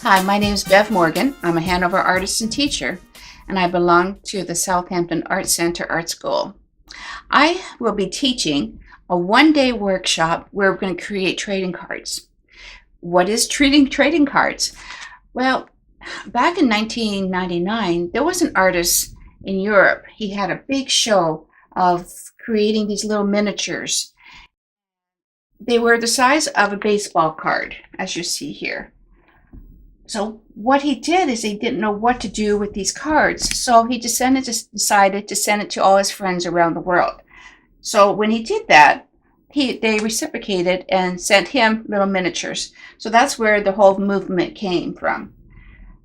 Hi, my name is Bev Morgan. I'm a Hanover artist and teacher, and I belong to the Southampton Arts Center Art School. I will be teaching a one-day workshop where we're going to create trading cards. What is trading cards? Well, back in 1999, there was an artist in Europe. He had a big show of creating these little miniatures. They were the size of a baseball card, as you see here. So what he did is he didn't know what to do with these cards. So he decided to send it to all his friends around the world. So when he did that, they reciprocated and sent him little miniatures. So that's where the whole movement came from.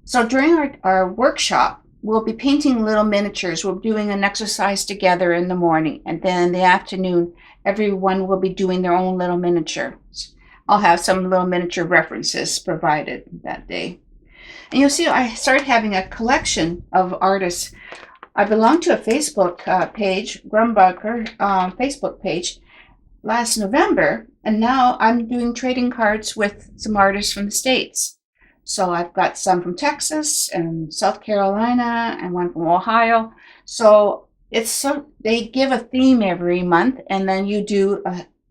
So during our workshop, we'll be painting little miniatures. We're doing an exercise together in the morning, and then in the afternoon, everyone will be doing their own little miniatures. I'll have some little miniature references provided that day. And you'll see I started having a collection of artists. I belong to a Facebook page, Grumbacher Facebook page, last November, and now I'm doing trading cards with some artists from the States. So I've got some from Texas and South Carolina and one from Ohio. So they give a theme every month, and then you do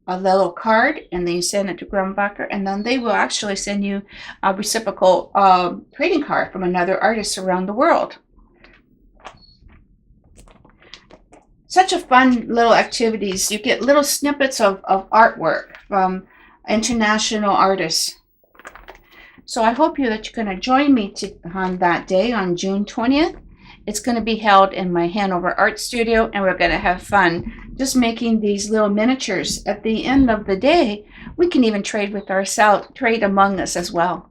a little card, and then you send it to Grumbacher, and then they will actually send you a reciprocal trading card from another artist around the world. Such a fun little activities. You get little snippets of artwork from international artists. So I hope that you're going to join me on that day on June 20th. It's going to be held in my Hanover Art Studio, and we're going to have fun just making these little miniatures. At the end of the day, we can even trade among us as well.